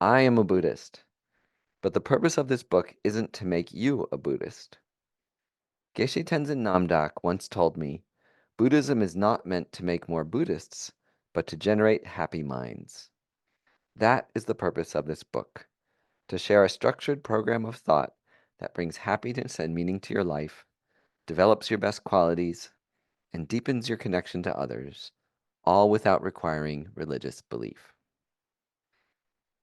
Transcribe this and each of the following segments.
I am a Buddhist, but the purpose of this book isn't to make you a Buddhist. Geshe Tenzin Namdak once told me, Buddhism is not meant to make more Buddhists, but to generate happy minds. That is the purpose of this book, to share a structured program of thought that brings happiness and meaning to your life, develops your best qualities, and deepens your connection to others, all without requiring religious belief.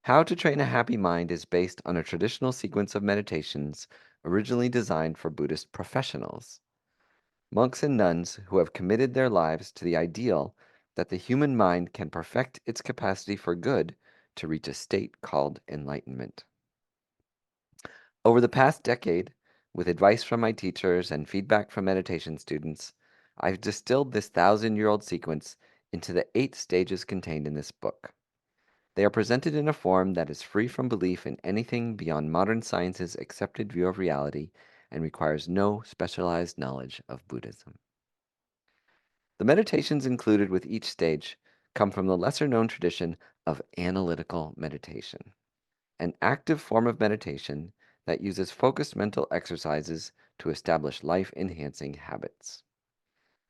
How to Train a Happy Mind is based on a traditional sequence of meditations originally designed for Buddhist professionals, monks and nuns who have committed their lives to the ideal that the human mind can perfect its capacity for good to reach a state called enlightenment. Over the past decade, with advice from my teachers and feedback from meditation students, I've distilled this 1,000-year-old sequence into the 8 stages contained in this book. They are presented in a form that is free from belief in anything beyond modern science's accepted view of reality and requires no specialized knowledge of Buddhism. The meditations included with each stage come from the lesser-known tradition of analytical meditation, an active form of meditation that uses focused mental exercises to establish life-enhancing habits.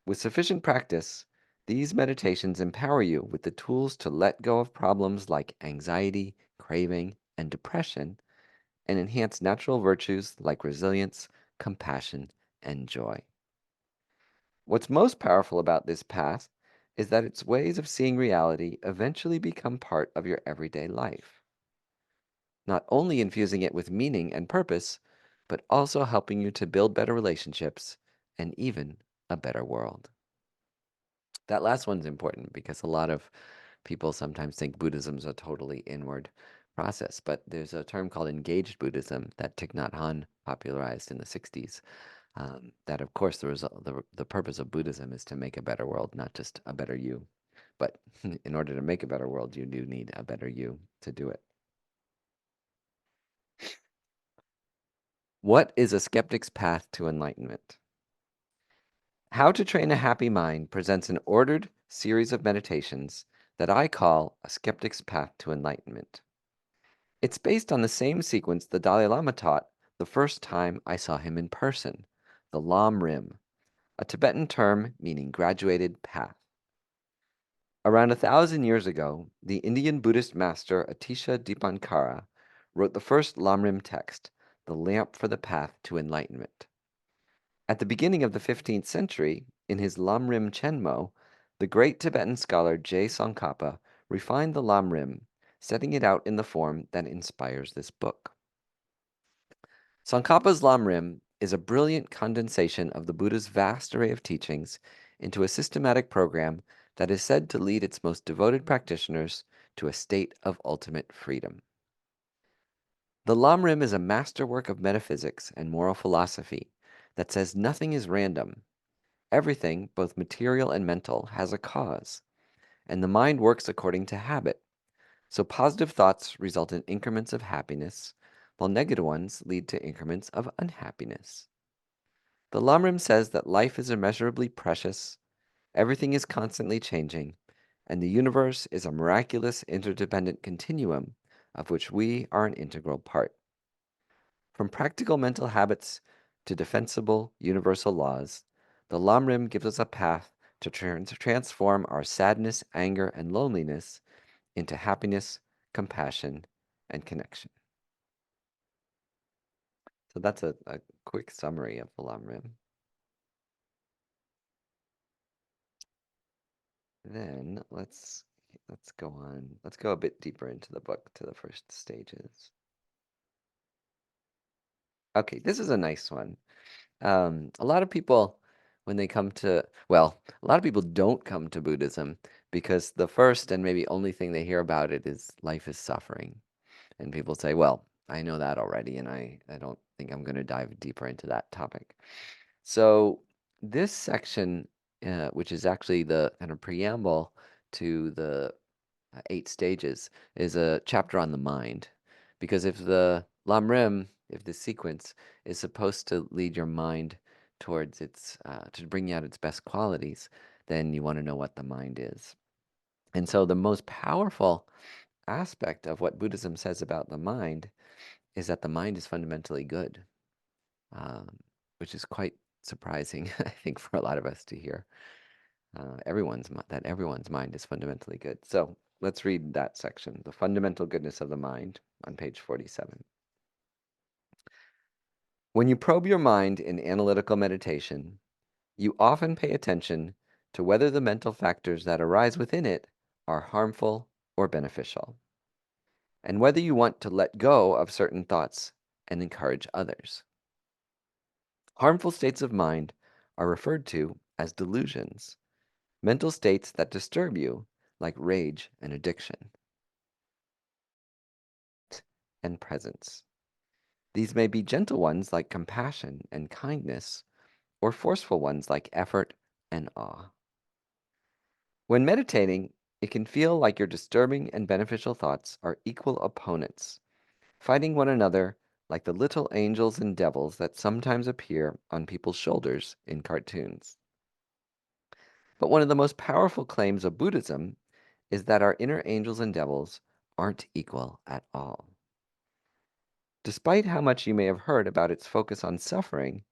With sufficient practice, these meditations empower you with the tools to let go of problems like anxiety, craving, and depression, and enhance natural virtues like resilience, compassion, and joy. What's most powerful about this path is that its ways of seeing reality eventually become part of your everyday life, not only infusing it with meaning and purpose, but also helping you to build better relationships and even a better world. That last one's important because a lot of people sometimes think Buddhism is a totally inward process, but there's a term called engaged Buddhism that Thich Nhat Hanh popularized in the 60s. That, of course, the purpose of Buddhism is to make a better world, not just a better you. But in order to make a better world, you do need a better you to do it. What is a skeptic's path to enlightenment? How to Train a Happy Mind presents an ordered series of meditations that I call a skeptic's path to enlightenment. It's based on the same sequence the Dalai Lama taught the first time I saw him in person, the Lam Rim, a Tibetan term meaning graduated path. Around 1,000 years ago, the Indian Buddhist master Atisha Dipankara wrote the first Lamrim text, The Lamp for the Path to Enlightenment. At the beginning of the 15th century, in his Lamrim Chenmo, the great Tibetan scholar Je Tsongkhapa refined the Lamrim, setting it out in the form that inspires this book. Tsongkhapa's Lamrim is a brilliant condensation of the Buddha's vast array of teachings into a systematic program that is said to lead its most devoted practitioners to a state of ultimate freedom. The Lamrim is a masterwork of metaphysics and moral philosophy that says nothing is random. Everything, both material and mental, has a cause, and the mind works according to habit. So positive thoughts result in increments of happiness, while negative ones lead to increments of unhappiness. The Lamrim says that life is immeasurably precious, everything is constantly changing, and the universe is a miraculous interdependent continuum of which we are an integral part. From practical mental habits to defensible universal laws, the Lamrim gives us a path to transform our sadness, anger, and loneliness into happiness, compassion, and connection. So that's a quick summary of the Lamrim. Then let's go on. Let's go a bit deeper into the book to the first stages. Okay, this is a nice one. A lot of people, when they come to, well, a lot of people don't come to Buddhism because the first and maybe only thing they hear about it is life is suffering. And people say, well, I know that already, and I don't think I'm going to dive deeper into that topic. So this section, which is actually the kind of preamble to the 8 stages, is a chapter on the mind. Because if the Lamrim, if the sequence is supposed to lead your mind towards to bring out its best qualities, then you want to know what the mind is. And so the most powerful aspect of what Buddhism says about the mind is that the mind is fundamentally good, um, which is quite surprising, I think, for a lot of us to hear. That everyone's mind is fundamentally good. So let's read that section, the fundamental goodness of the mind, on page 47. When you probe your mind in analytical meditation, you often pay attention to whether the mental factors that arise within it are harmful or beneficial, and whether you want to let go of certain thoughts and encourage others. Harmful states of mind are referred to as delusions, mental states that disturb you, like rage and addiction, and presence. These may be gentle ones like compassion and kindness, or forceful ones like effort and awe. When meditating, it can feel like your disturbing and beneficial thoughts are equal opponents, fighting one another like the little angels and devils that sometimes appear on people's shoulders in cartoons. But one of the most powerful claims of Buddhism is that our inner angels and devils aren't equal at all. Despite how much you may have heard about its focus on suffering,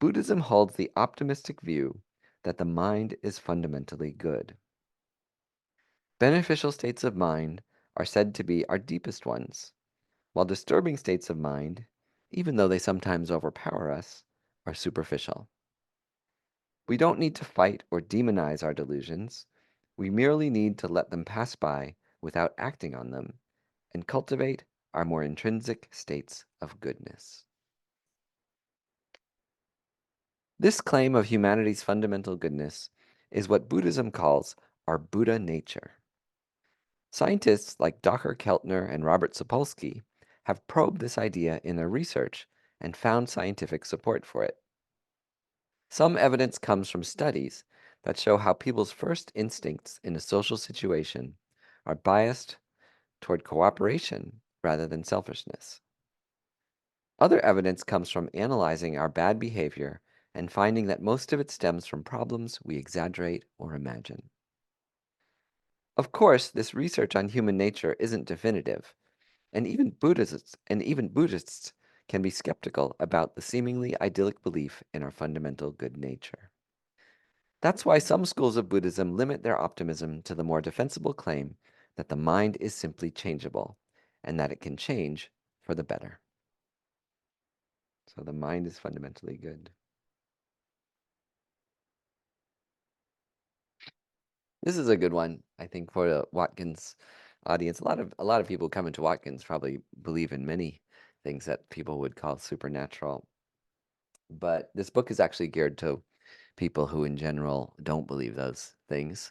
Buddhism holds the optimistic view that the mind is fundamentally good. Beneficial states of mind are said to be our deepest ones, while disturbing states of mind, even though they sometimes overpower us, are superficial. We don't need to fight or demonize our delusions. We merely need to let them pass by without acting on them and cultivate our more intrinsic states of goodness. This claim of humanity's fundamental goodness is what Buddhism calls our Buddha nature. Scientists like Dr. Keltner and Robert Sapolsky have probed this idea in their research and found scientific support for it. Some evidence comes from studies that show how people's first instincts in a social situation are biased toward cooperation rather than selfishness. Other evidence comes from analyzing our bad behavior and finding that most of it stems from problems we exaggerate or imagine. Of course, this research on human nature isn't definitive, and even Buddhists can be skeptical about the seemingly idyllic belief in our fundamental good nature. That's why some schools of Buddhism limit their optimism to the more defensible claim that the mind is simply changeable and that it can change for the better. So the mind is fundamentally good. This is a good one, I think, for the Watkins audience. A lot of people coming to Watkins probably believe in many things that people would call supernatural, but this book is actually geared to people who, in general, don't believe those things,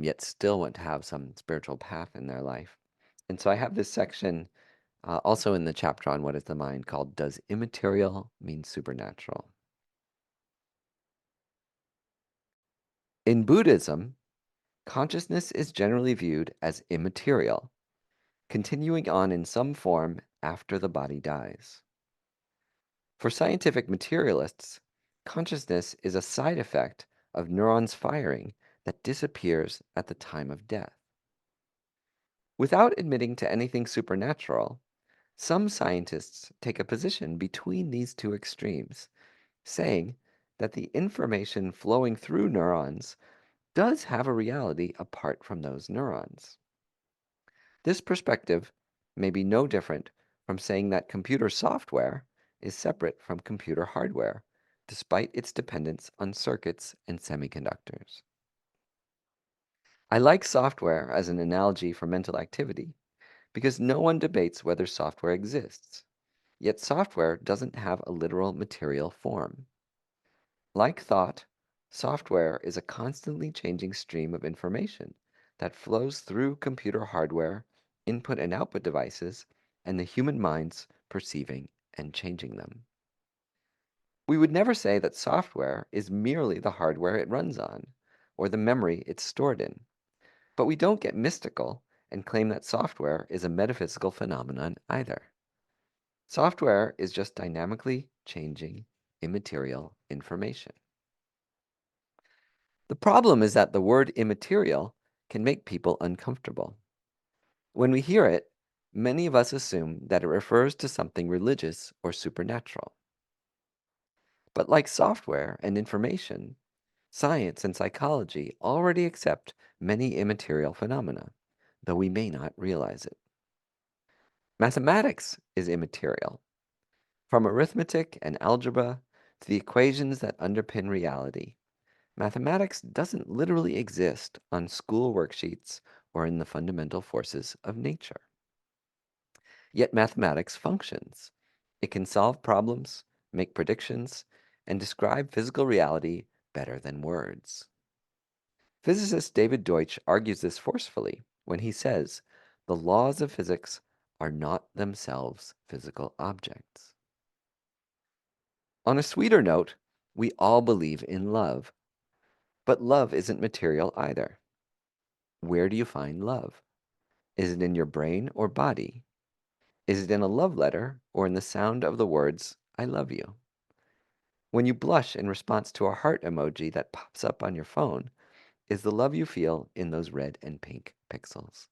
yet still want to have some spiritual path in their life. And so I have this section also in the chapter on what is the mind called Does Immaterial Mean Supernatural? In Buddhism, consciousness is generally viewed as immaterial, continuing on in some form after the body dies. For scientific materialists, consciousness is a side effect of neurons firing that disappears at the time of death. Without admitting to anything supernatural, some scientists take a position between these two extremes, saying that the information flowing through neurons does have a reality apart from those neurons. This perspective may be no different from saying that computer software is separate from computer hardware, despite its dependence on circuits and semiconductors. I like software as an analogy for mental activity because no one debates whether software exists, yet software doesn't have a literal material form. Like thought, software is a constantly changing stream of information that flows through computer hardware, input and output devices, and the human minds perceiving and changing them. We would never say that software is merely the hardware it runs on, or the memory it's stored in, but we don't get mystical and claim that software is a metaphysical phenomenon either. Software is just dynamically changing, immaterial information. The problem is that the word immaterial can make people uncomfortable. When we hear it, many of us assume that it refers to something religious or supernatural. But like software and information, science and psychology already accept many immaterial phenomena, though we may not realize it. Mathematics is immaterial, from arithmetic and algebra to the equations that underpin reality. Mathematics doesn't literally exist on school worksheets or in the fundamental forces of nature. Yet mathematics functions. It can solve problems, make predictions, and describe physical reality better than words. Physicist David Deutsch argues this forcefully when he says, the laws of physics are not themselves physical objects. On a sweeter note, we all believe in love, but love isn't material either. Where do you find love? Is it in your brain or body? Is it in a love letter or in the sound of the words, I love you? When you blush in response to a heart emoji that pops up on your phone, is the love you feel in those red and pink pixels?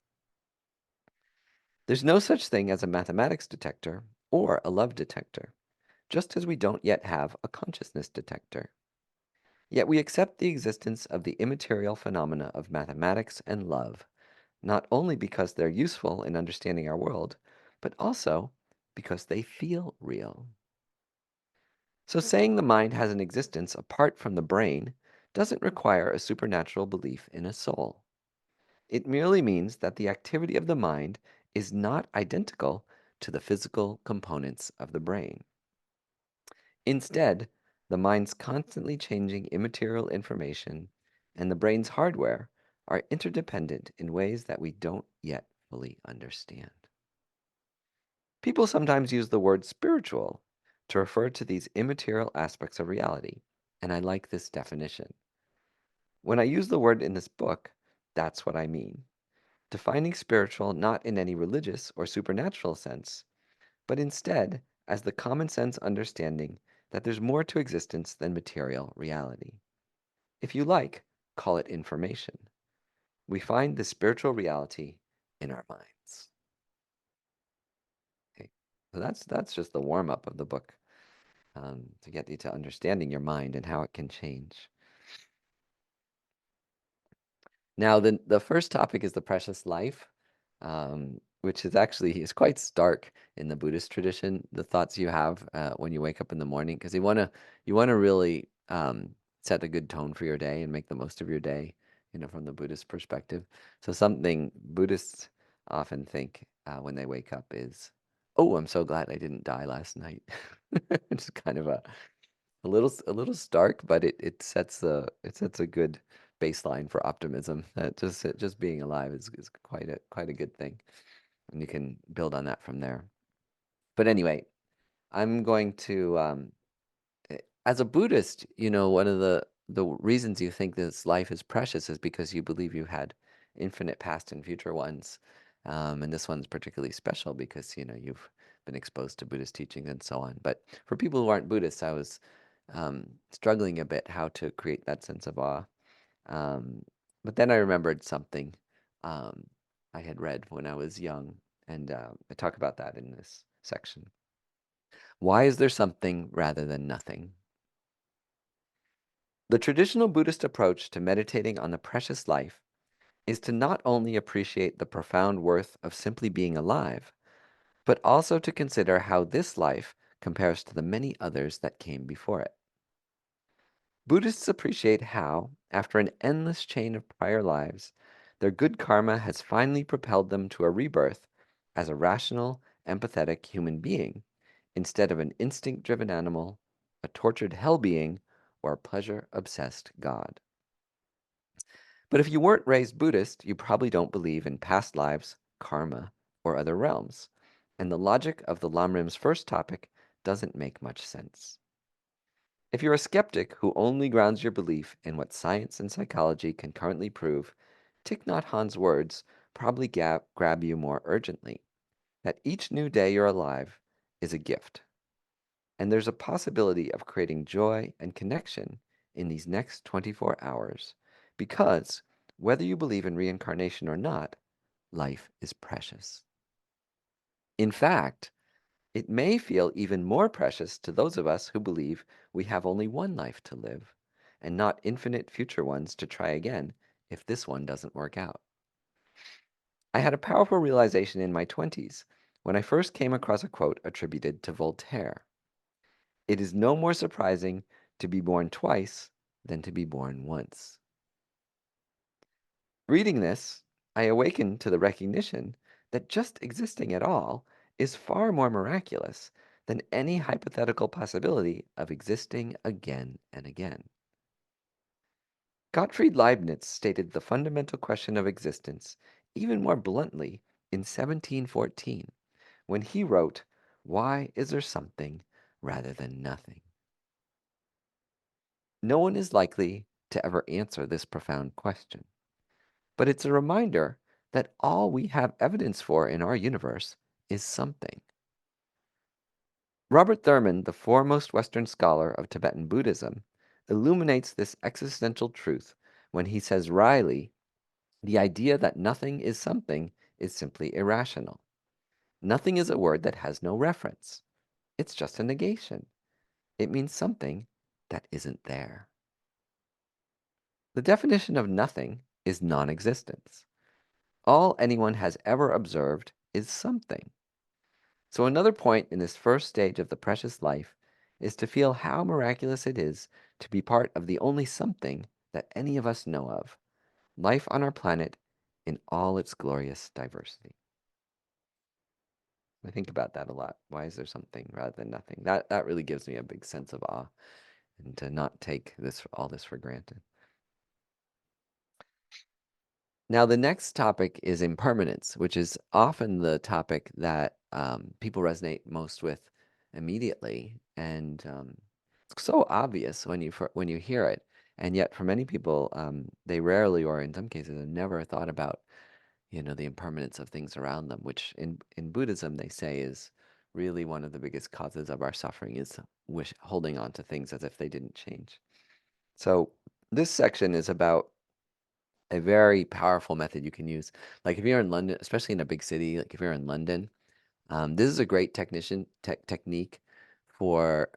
There's no such thing as a mathematics detector or a love detector, just as we don't yet have a consciousness detector. Yet we accept the existence of the immaterial phenomena of mathematics and love, not only because they're useful in understanding our world, but also because they feel real. So saying the mind has an existence apart from the brain doesn't require a supernatural belief in a soul. It merely means that the activity of the mind is not identical to the physical components of the brain. Instead, the mind's constantly changing immaterial information and the brain's hardware are interdependent in ways that we don't yet fully understand. People sometimes use the word spiritual to refer to these immaterial aspects of reality, and I like this definition. When I use the word in this book, that's what I mean. Defining spiritual not in any religious or supernatural sense, but instead as the common sense understanding that there's more to existence than material reality. If you like, call it information. We find the spiritual reality in our minds. Okay. So that's just the warm up of the book to get you to understanding your mind and how it can change. Now, the first topic is the precious life, which is quite stark in the Buddhist tradition. The thoughts you have when you wake up in the morning, because you wanna really set a good tone for your day and make the most of your day, from the Buddhist perspective. So something Buddhists often think when they wake up is, "Oh, I'm so glad I didn't die last night." It's kind of a little stark, but it sets a good baseline for optimism. That just being alive is quite a good thing, and you can build on that from there. But anyway, I'm going to as a Buddhist, one of the reasons you think this life is precious is because you believe you had infinite past and future ones. And this one's particularly special because, you've been exposed to Buddhist teachings and so on. But for people who aren't Buddhists, I was struggling a bit how to create that sense of awe. Um, but then I remembered something um, I had read when I was young, and I talk about that in this section. Why is there something rather than nothing? The traditional Buddhist approach to meditating on the precious life is to not only appreciate the profound worth of simply being alive, but also to consider how this life compares to the many others that came before it. Buddhists appreciate how, after an endless chain of prior lives, their good karma has finally propelled them to a rebirth as a rational, empathetic human being, instead of an instinct-driven animal, a tortured hell being, or a pleasure-obsessed god. But if you weren't raised Buddhist, you probably don't believe in past lives, karma, or other realms, and the logic of the Lamrim's first topic doesn't make much sense. If you're a skeptic who only grounds your belief in what science and psychology can currently prove, Thich Nhat Hanh's words probably grab you more urgently, that each new day you're alive is a gift, and there's a possibility of creating joy and connection in these next 24 hours, because whether you believe in reincarnation or not, life is precious. In fact, it may feel even more precious to those of us who believe we have only one life to live and not infinite future ones to try again if this one doesn't work out. I had a powerful realization in my 20s when I first came across a quote attributed to Voltaire. It is no more surprising to be born twice than to be born once. Reading this, I awakened to the recognition that just existing at all is far more miraculous than any hypothetical possibility of existing again and again. Gottfried Leibniz stated the fundamental question of existence even more bluntly in 1714 when he wrote, "Why is there something rather than nothing?" No one is likely to ever answer this profound question, but it's a reminder that all we have evidence for in our universe is something. Robert Thurman, the foremost Western scholar of Tibetan Buddhism, illuminates this existential truth when he says wryly, the idea that nothing is something is simply irrational. Nothing is a word that has no reference. It's just a negation. It means something that isn't there. The definition of nothing is non-existence. All anyone has ever observed is something. So another point in this first stage of the precious life is to feel how miraculous it is to be part of the only something that any of us know of, life on our planet in all its glorious diversity. I think about that a lot. Why is there something rather than nothing? That really gives me a big sense of awe and to not take all this for granted. Now, the next topic is impermanence, which is often the topic that people resonate most with immediately, and it's so obvious when you hear it, and yet for many people, they rarely, or in some cases, have never thought about, the impermanence of things around them, which in Buddhism they say is really one of the biggest causes of our suffering is holding on to things as if they didn't change. So this section is about a very powerful method you can use. Like if you're in London, especially in a big city, like if you're in London, this is a great technique for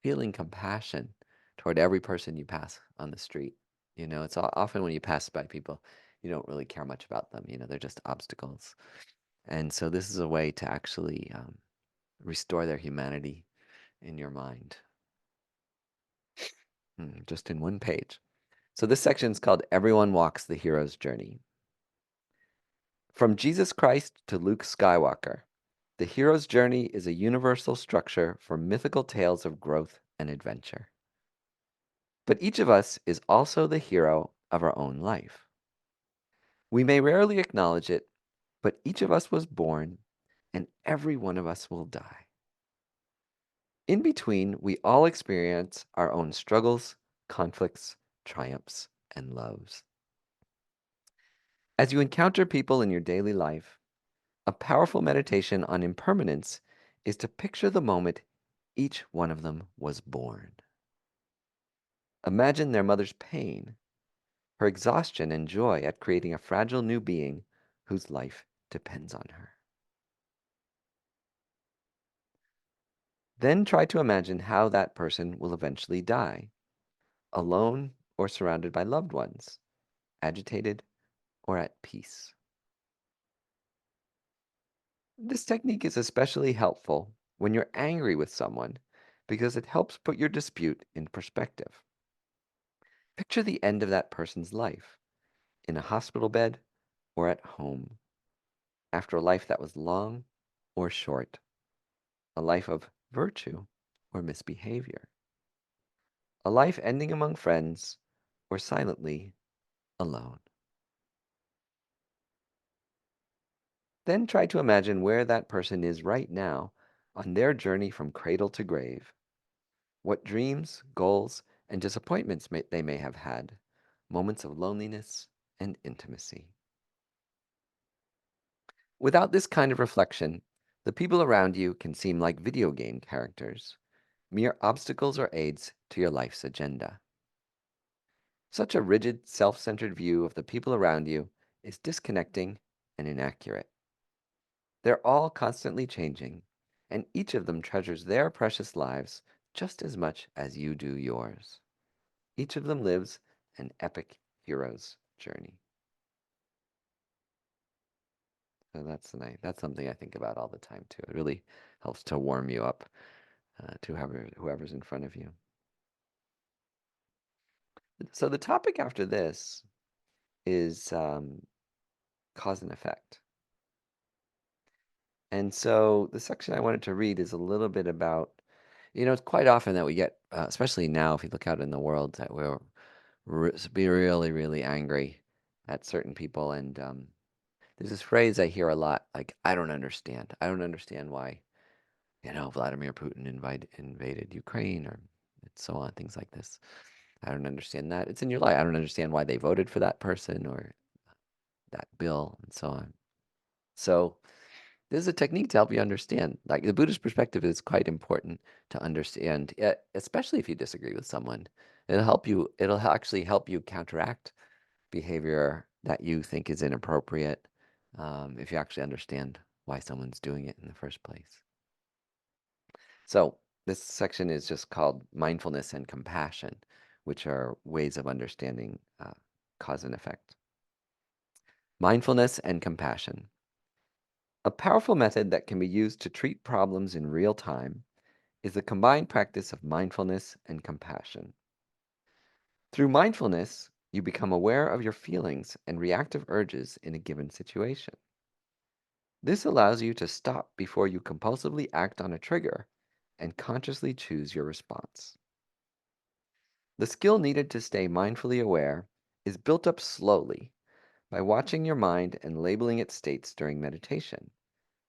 feeling compassion toward every person you pass on the street. It's often when you pass by people, you don't really care much about them. They're just obstacles. And so this is a way to actually restore their humanity in your mind, just in one page. So this section is called Everyone Walks the Hero's Journey. From Jesus Christ to Luke Skywalker, the hero's journey is a universal structure for mythical tales of growth and adventure. But each of us is also the hero of our own life. We may rarely acknowledge it, but each of us was born, and every one of us will die. In between, we all experience our own struggles, conflicts, triumphs, and loves. As you encounter people in your daily life, a powerful meditation on impermanence is to picture the moment each one of them was born. Imagine their mother's pain, her exhaustion and joy at creating a fragile new being whose life depends on her. Then try to imagine how that person will eventually die, alone or surrounded by loved ones, agitated or at peace. This technique is especially helpful when you're angry with someone because it helps put your dispute in perspective. Picture the end of that person's life, in a hospital bed or at home, after a life that was long or short, a life of virtue or misbehavior, a life ending among friends or silently alone. Then try to imagine where that person is right now on their journey from cradle to grave, what dreams, goals, and disappointments they may have had, moments of loneliness and intimacy. Without this kind of reflection, the people around you can seem like video game characters, mere obstacles or aids to your life's agenda. Such a rigid, self-centered view of the people around you is disconnecting and inaccurate. They're all constantly changing, and each of them treasures their precious lives just as much as you do yours. Each of them lives an epic hero's journey. So that's something I think about all the time too. It really helps to warm you up to whoever's in front of you. So the topic after this is cause and effect. And so the section I wanted to read is a little bit about, it's quite often that we get, especially now, if you look out in the world, that we'll be really, really angry at certain people. And there's this phrase I hear a lot, like, I don't understand. I don't understand why, Vladimir Putin invaded Ukraine or so on, things like this. I don't understand that. It's in your life. I don't understand why they voted for that person or that bill and so on. So this is a technique to help you understand. Like the Buddhist perspective is quite important to understand, especially if you disagree with someone. It'll actually help you counteract behavior that you think is inappropriate if you actually understand why someone's doing it in the first place. So this section is just called mindfulness and compassion, which are ways of understanding cause and effect. Mindfulness and compassion. A powerful method that can be used to treat problems in real time is the combined practice of mindfulness and compassion. Through mindfulness, you become aware of your feelings and reactive urges in a given situation. This allows you to stop before you compulsively act on a trigger and consciously choose your response. The skill needed to stay mindfully aware is built up slowly by watching your mind and labeling its states during meditation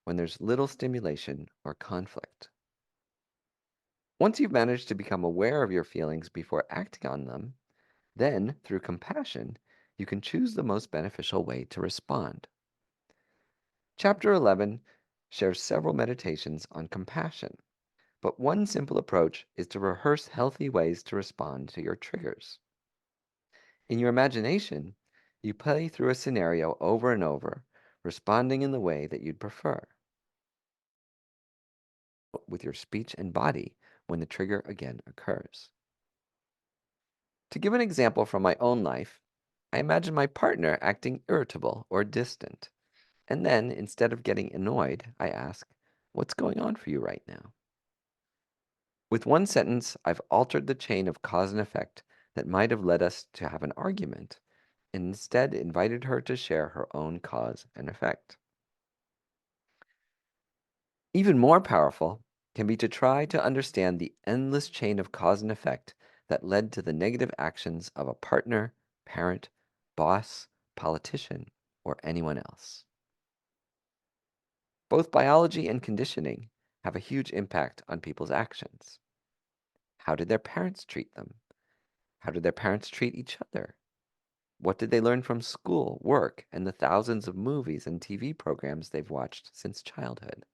when there's little stimulation or conflict. Once you've managed to become aware of your feelings before acting on them, then, through compassion, you can choose the most beneficial way to respond. Chapter 11 shares several meditations on compassion, but one simple approach is to rehearse healthy ways to respond to your triggers. In your imagination, you play through a scenario over and over, responding in the way that you'd prefer, with your speech and body when the trigger again occurs. To give an example from my own life, I imagine my partner acting irritable or distant, and then, instead of getting annoyed, I ask, "What's going on for you right now?" With one sentence, I've altered the chain of cause and effect that might have led us to have an argument, and instead invited her to share her own cause and effect. Even more powerful can be to try to understand the endless chain of cause and effect that led to the negative actions of a partner, parent, boss, politician, or anyone else. Both biology and conditioning have a huge impact on people's actions. How did their parents treat them? How did their parents treat each other? What did they learn from school, work, and the thousands of movies and TV programs they've watched since childhood?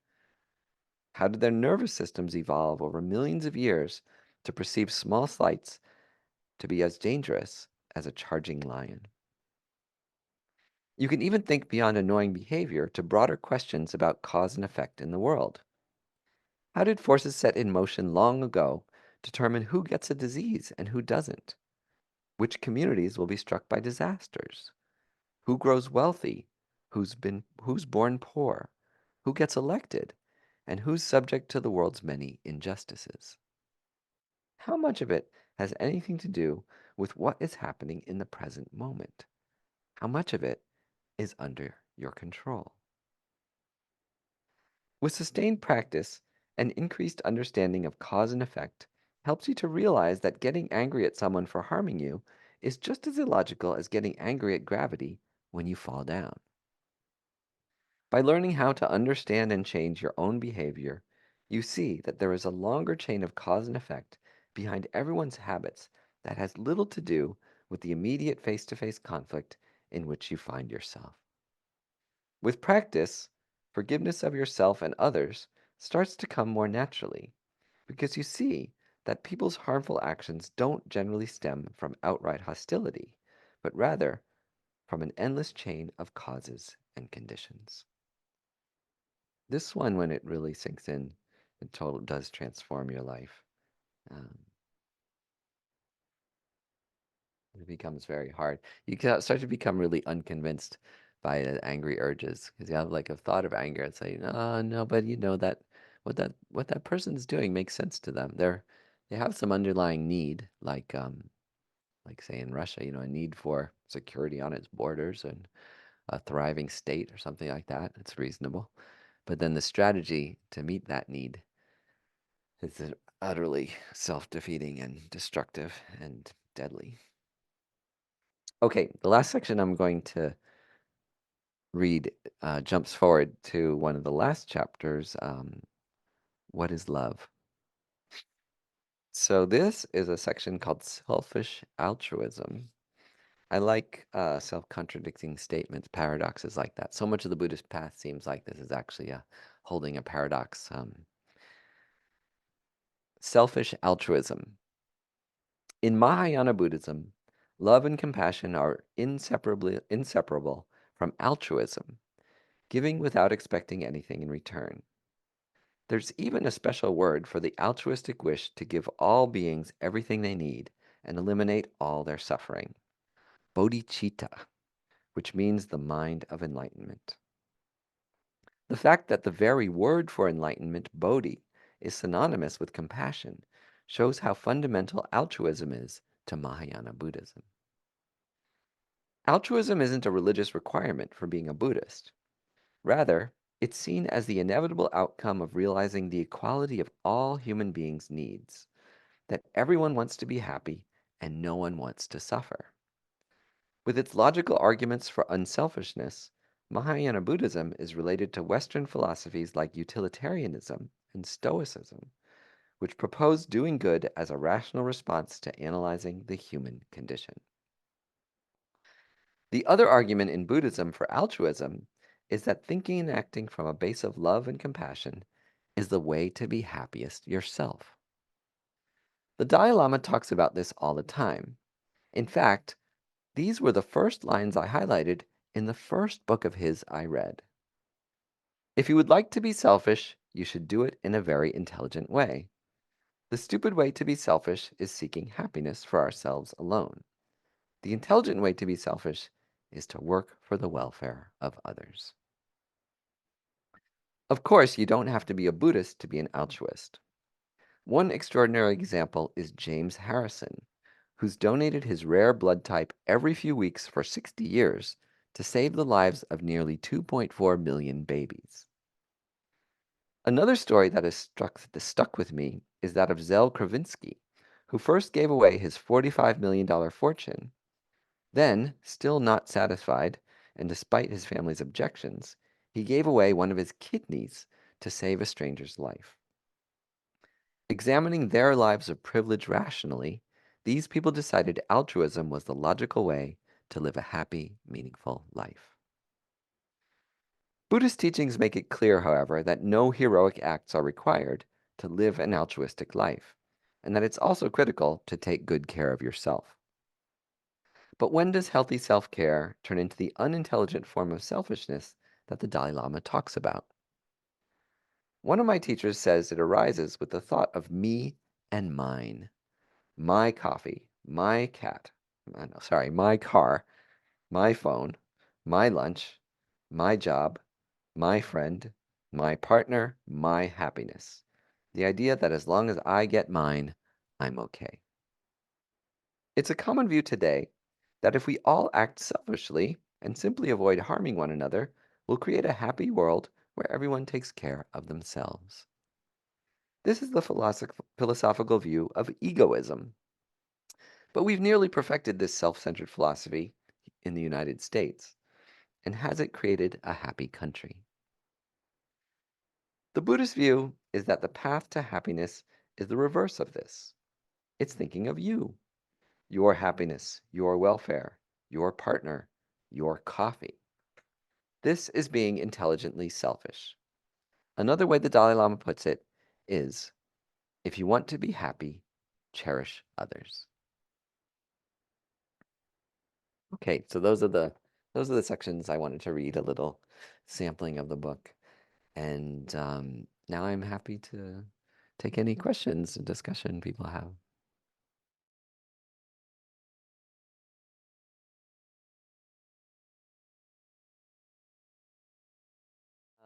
How did their nervous systems evolve over millions of years to perceive small slights to be as dangerous as a charging lion? You can even think beyond annoying behavior to broader questions about cause and effect in the world. How did forces set in motion long ago determine who gets a disease and who doesn't? Which communities will be struck by disasters? Who grows wealthy? Who's born poor? Who gets elected? And who's subject to the world's many injustices? How much of it has anything to do with what is happening in the present moment? How much of it is under your control? With sustained practice, an increased understanding of cause and effect helps you to realize that getting angry at someone for harming you is just as illogical as getting angry at gravity when you fall down. By learning how to understand and change your own behavior, you see that there is a longer chain of cause and effect behind everyone's habits that has little to do with the immediate face to face conflict in which you find yourself. With practice, forgiveness of yourself and others starts to come more naturally because you see that people's harmful actions don't generally stem from outright hostility, but rather from an endless chain of causes and conditions. This one, when it really sinks in, it does transform your life. Um, it becomes very hard. You can start to become really unconvinced by the angry urges because you have like a thought of anger and say, "Oh no," but you know that what that person's doing makes sense to them. They have some underlying need, like say in Russia, a need for security on its borders and a thriving state or something like that. It's reasonable. But then the strategy to meet that need is utterly self-defeating and destructive and deadly. Okay, the last section I'm going to read jumps forward to one of the last chapters, What is Love? So this is a section called Selfish Altruism. I like self-contradicting statements, paradoxes like that. So much of the Buddhist path seems like this is actually holding a paradox. Selfish altruism. In Mahayana Buddhism, love and compassion are inseparable from altruism, giving without expecting anything in return. There's even a special word for the altruistic wish to give all beings everything they need and eliminate all their suffering. Bodhicitta, which means the mind of enlightenment. The fact that the very word for enlightenment, bodhi, is synonymous with compassion shows how fundamental altruism is to Mahayana Buddhism. Altruism isn't a religious requirement for being a Buddhist. Rather, it's seen as the inevitable outcome of realizing the equality of all human beings' needs, that everyone wants to be happy and no one wants to suffer. With its logical arguments for unselfishness, Mahayana Buddhism is related to Western philosophies like utilitarianism and Stoicism, which propose doing good as a rational response to analyzing the human condition. The other argument in Buddhism for altruism is that thinking and acting from a base of love and compassion is the way to be happiest yourself. The Dalai Lama talks about this all the time. In fact, these were the first lines I highlighted in the first book of his I read. If you would like to be selfish, you should do it in a very intelligent way. The stupid way to be selfish is seeking happiness for ourselves alone. The intelligent way to be selfish is to work for the welfare of others. Of course, you don't have to be a Buddhist to be an altruist. One extraordinary example is James Harrison, who's donated his rare blood type every few weeks for 60 years to save the lives of nearly 2.4 million babies. Another story that has stuck with me is that of Zel Kravinsky, who first gave away his $45 million fortune. Then, still not satisfied, and despite his family's objections, he gave away one of his kidneys to save a stranger's life. Examining their lives of privilege rationally, these people decided altruism was the logical way to live a happy, meaningful life. Buddhist teachings make it clear, however, that no heroic acts are required to live an altruistic life, and that it's also critical to take good care of yourself. But when does healthy self-care turn into the unintelligent form of selfishness that the Dalai Lama talks about? One of my teachers says it arises with the thought of me and mine. My coffee, my cat, no, sorry, my car, my phone, my lunch, my job, my friend, my partner, my happiness. The idea that as long as I get mine, I'm okay. It's a common view today that if we all act selfishly and simply avoid harming one another, we'll create a happy world where everyone takes care of themselves. This is the philosophical view of egoism. But we've nearly perfected this self-centered philosophy in the United States. And has it created a happy country? The Buddhist view is that the path to happiness is the reverse of this. It's thinking of you, your happiness, your welfare, your partner, your coffee. This is being intelligently selfish. Another way the Dalai Lama puts it is, if you want to be happy, cherish others. Okay, so those are the those are the sections I wanted to read a little sampling of the book. And now I'm happy to take any questions and discussion people have.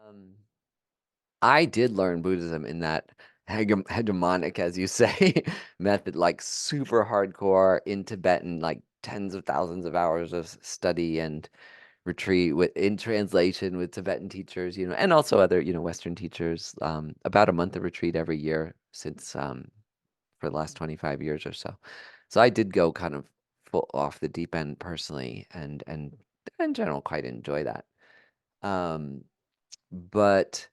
Um, I did learn Buddhism in that hegemonic, as you say, method, like super hardcore in Tibetan, like tens of thousands of hours of study and retreat with in translation with Tibetan teachers, and also other, Western teachers. About a month of retreat every year since for the last 25 years or so. So I did go kind of full off the deep end personally, and in general quite enjoy that. Um, but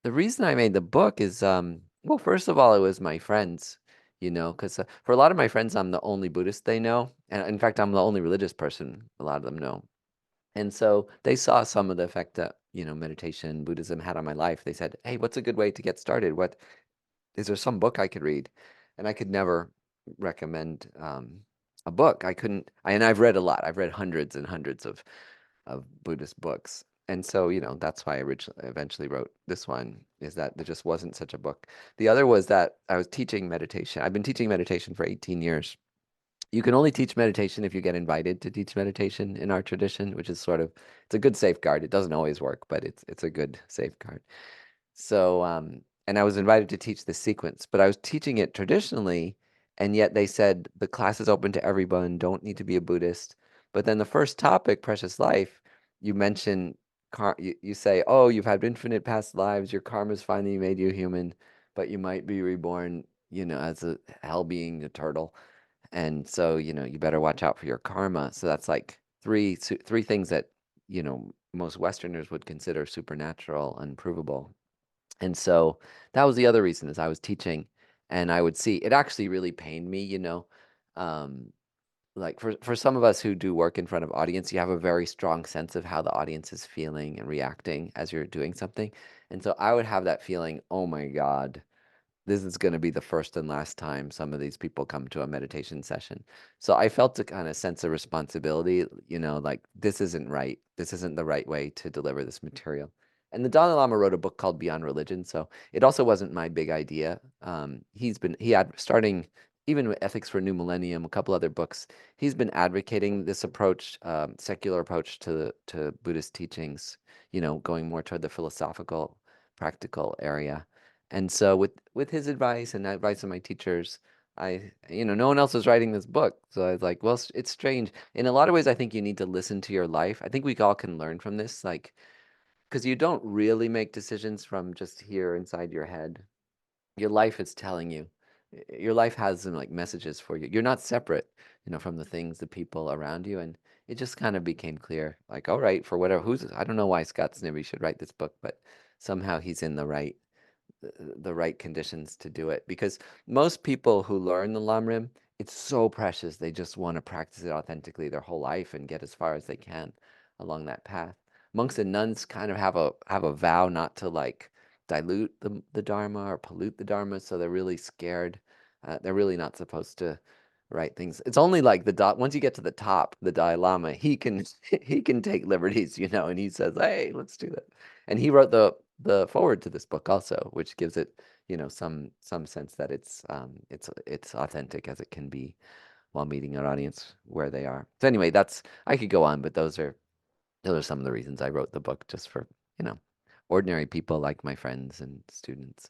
the reason I made the book is, well, first of all, it was my friends, because for a lot of my friends, I'm the only Buddhist they know. And in fact, I'm the only religious person a lot of them know. And so they saw some of the effect that, meditation, Buddhism had on my life. They said, "Hey, what's a good way to get started? What is there some book I could read?" And I could never recommend a book. I couldn't, and I've read a lot. I've read hundreds and hundreds of Buddhist books. And so, that's why I originally eventually wrote this one, is that there just wasn't such a book. The other was that I was teaching meditation. I've been teaching meditation for 18 years. You can only teach meditation if you get invited to teach meditation in our tradition, which is sort of, it's a good safeguard. It doesn't always work, but it's a good safeguard. So, and I was invited to teach this sequence, but I was teaching it traditionally, and yet they said the class is open to everyone, don't need to be a Buddhist. But then the first topic, precious life, you mention, you say, oh, you've had infinite past lives, your karma's finally made you human, but you might be reborn, as a hell being, a turtle. And so, you better watch out for your karma. So that's like three things that, most Westerners would consider supernatural, unprovable. And so that was the other reason is I was teaching and I would see it actually really pained me, Um, like for some of us who do work in front of audience, you have a very strong sense of how the audience is feeling and reacting as you're doing something. And so I would have that feeling, oh my God, this is going to be the first and last time some of these people come to a meditation session. So I felt a kind of sense of responsibility, like this isn't right. This isn't the right way to deliver this material. And the Dalai Lama wrote a book called Beyond Religion. So it also wasn't my big idea. He had starting even with Ethics for New Millennium, a couple other books. He's been advocating this approach, secular approach to Buddhist teachings, going more toward the philosophical, practical area. And so with his advice and the advice of my teachers, no one else was writing this book. So I was like, well, it's strange. In a lot of ways, I think you need to listen to your life. I think we all can learn from this, like, because you don't really make decisions from just here inside your head. Your life is telling you. Your life has some like messages for you. You're not separate, from the things, the people around you. And it just kind of became clear, like, all right, for whatever, I don't know why Scott Snibbe should write this book, but somehow he's in the right conditions to do it because most people who learn the Lamrim, it's so precious. They just want to practice it authentically their whole life and get as far as they can along that path. Monks and nuns kind of have a vow not to like dilute the Dharma or pollute the Dharma, so they're really scared. They're really not supposed to write things. It's only like once you get to the top, the Dalai Lama, he can he can take liberties, and he says, "Hey, let's do that." And he wrote the forward to this book also, which gives it, some sense that it's authentic as it can be while meeting an audience where they are. So anyway, I could go on, but those are some of the reasons I wrote the book, just for, you know, ordinary people like my friends and students.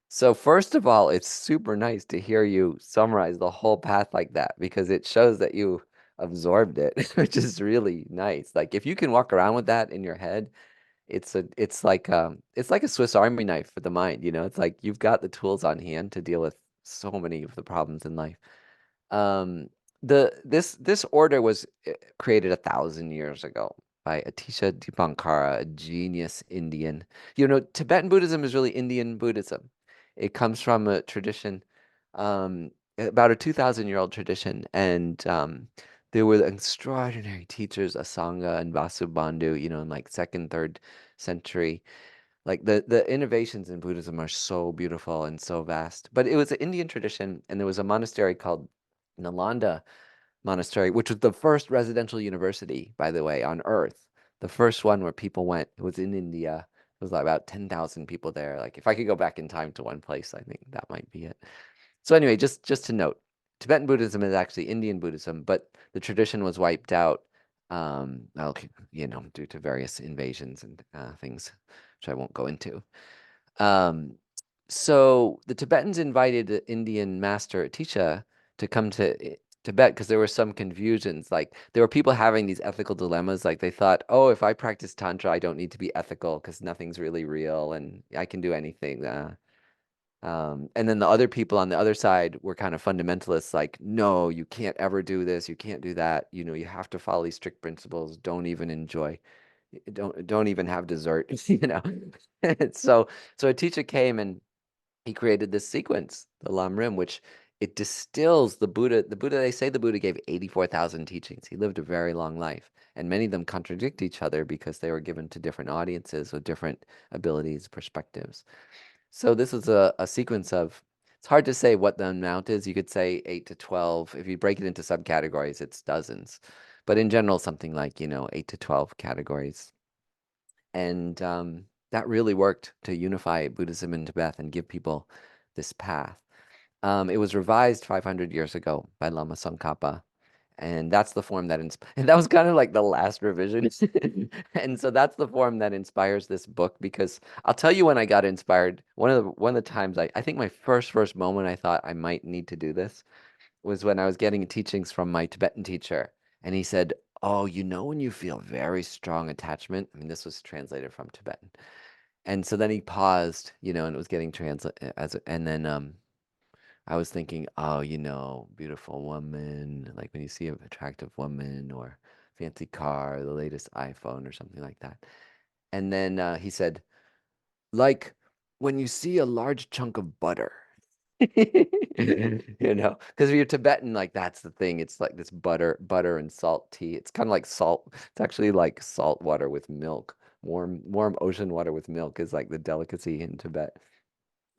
So first of all, it's super nice to hear you summarize the whole path like that because it shows that you absorbed it, which is really nice. Like if you can walk around with that in your head, it's like a Swiss Army knife for the mind, It's like you've got the tools on hand to deal with so many of the problems in life. Um, this order was created 1,000 years ago by Atisha Dipankara, a genius Indian. Tibetan Buddhism is really Indian Buddhism. It comes from a tradition, about a 2,000-year-old tradition, and there were extraordinary teachers, Asanga and Vasubandhu, in like second, third century. Like the innovations in Buddhism are so beautiful and so vast. But it was an Indian tradition, and there was a monastery called Nalanda Monastery, which was the first residential university, by the way, on Earth. The first one where people went. It was in India. It was like about 10,000 people there. Like if I could go back in time to one place, I think that might be it. So anyway, just to note, Tibetan Buddhism is actually Indian Buddhism, but the tradition was wiped out, well, due to various invasions and things, which I won't go into. Um, so the Tibetans invited the Indian master Atisha to come to Tibet because there were some confusions. Like there were people having these ethical dilemmas. Like they thought, oh, if I practice Tantra, I don't need to be ethical because nothing's really real and I can do anything. And then the other people on the other side were kind of fundamentalists, like, no, you can't ever do this, you can't do that. You have to follow these strict principles. Don't even enjoy, don't even have dessert. So so a teacher came and he created this sequence, the Lam Rim, which it distills the Buddha. The Buddha, they say the Buddha gave 84,000 teachings. He lived a very long life, and many of them contradict each other because they were given to different audiences with different abilities, perspectives. So this is a sequence of, it's hard to say what the amount is. You could say 8 to 12. If you break it into subcategories, it's dozens. But in general, something like, 8 to 12 categories. And that really worked to unify Buddhism in Tibet and give people this path. It was revised 500 years ago by Lama Tsongkhapa, and that's the form that and that was kind of like the last revision. And so that's the form that inspires this book because I'll tell you when I got inspired. One of the times I think my first moment I thought I might need to do this was when I was getting teachings from my Tibetan teacher, and he said, "Oh, when you feel very strong attachment." I mean, this was translated from Tibetan. And so then he paused, and it was getting translated and then I was thinking, oh, beautiful woman, like when you see an attractive woman or fancy car, the latest iPhone or something like that. And then he said, like when you see a large chunk of butter, because if you're Tibetan, like that's the thing. It's like this butter and salt tea. It's kind of like salt. It's actually like salt water with milk. Warm ocean water with milk is like the delicacy in Tibet.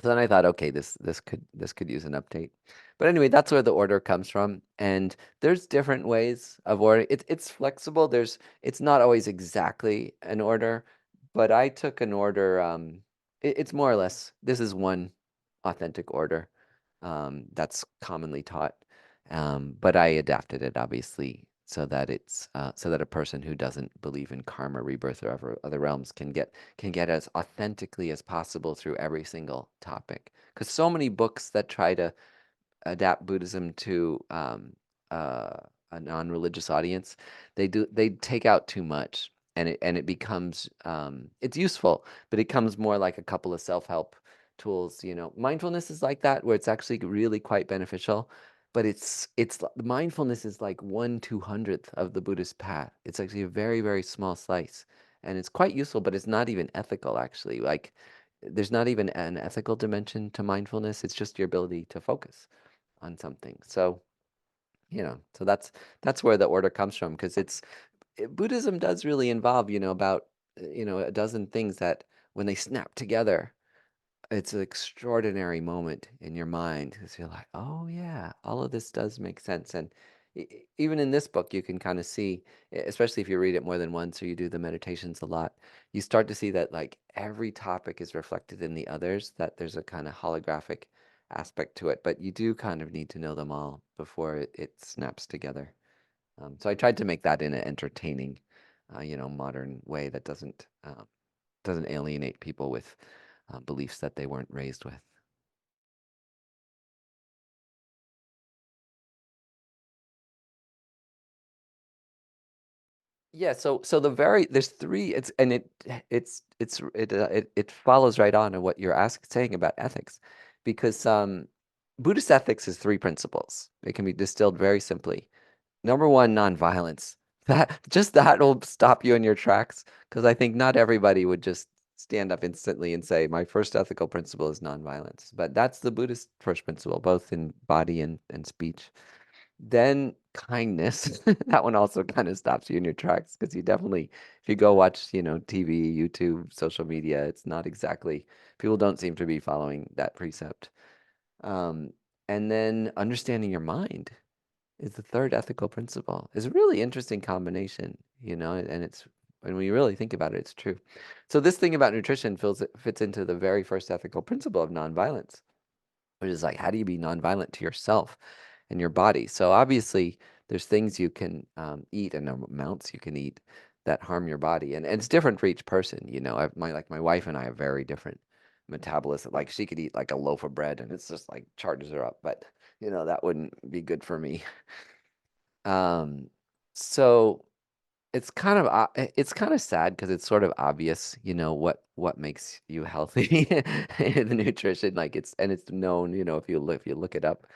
So then I thought, okay, this could use an update. But anyway, that's where the order comes from. And there's different ways of ordering. It's flexible. It's not always exactly an order, but I took an order. It's more or less this is one authentic order that's commonly taught. But I adapted it obviously so that a person who doesn't believe in karma, rebirth, or other realms can get as authentically as possible through every single topic. Because so many books that try to adapt Buddhism to uh, a non-religious audience, they take out too much, and it becomes it's useful, but it becomes more like a couple of self-help tools. Mindfulness is like that, where it's actually really quite beneficial. But mindfulness is like 1/200th of the Buddhist path. It's actually a very, very small slice, and it's quite useful, but it's not even ethical, actually. Like, there's not even an ethical dimension to mindfulness. It's just your ability to focus on something. So that's where the order comes from because Buddhism does really involve, about a dozen things that when they snap together, it's an extraordinary moment in your mind because you're like, oh yeah, all of this does make sense. And even in this book, you can kind of see, especially if you read it more than once or you do the meditations a lot, you start to see that like every topic is reflected in the others, that there's a kind of holographic aspect to it. But you do kind of need to know them all before it snaps together. So I tried to make that in an entertaining, modern way that doesn't alienate people with beliefs that they weren't raised with. Yeah, so there's three. It follows right on to what you're saying about ethics, because Buddhist ethics is three principles. It can be distilled very simply. Number one, nonviolence. That'll stop you in your tracks, because I think not everybody would just stand up instantly and say, my first ethical principle is nonviolence. But that's the Buddhist first principle, both in body and speech. Then kindness. That one also kind of stops you in your tracks because you definitely, if you go watch, TV, YouTube, social media, it's not exactly, people don't seem to be following that precept. Um, and then understanding your mind is the third ethical principle. It's a really interesting combination, and when we really think about it, it's true. So this thing about nutrition fits into the very first ethical principle of nonviolence, which is like, how do you be nonviolent to yourself and your body? So obviously, there's things you can eat and amounts you can eat that harm your body, and it's different for each person. My wife and I have very different metabolism. Like she could eat like a loaf of bread, and it's just like charges her up, but that wouldn't be good for me. Um, so it's kind of sad because it's sort of obvious, what makes you healthy. The nutrition, like it's known, if you look it up,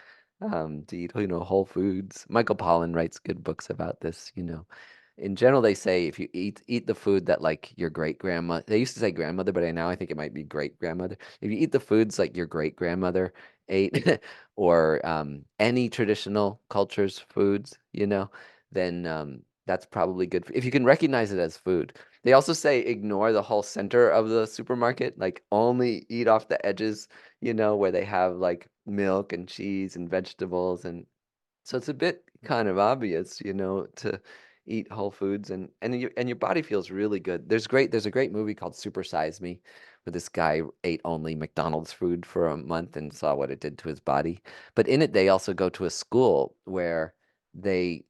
to eat, whole foods. Michael Pollan writes good books about this. In general, they say if you eat the food that like your great grandma, they used to say grandmother, but now I think it might be great grandmother. If you eat the foods like your great grandmother ate, or any traditional culture's foods, then that's probably good if you can recognize it as food. They also say ignore the whole center of the supermarket, like only eat off the edges, where they have like milk and cheese and vegetables. And so it's a bit kind of obvious, to eat whole foods, and your body feels really good. There's a great movie called Super Size Me, where this guy ate only McDonald's food for a month and saw what it did to his body. But in it, they also go to a school where they're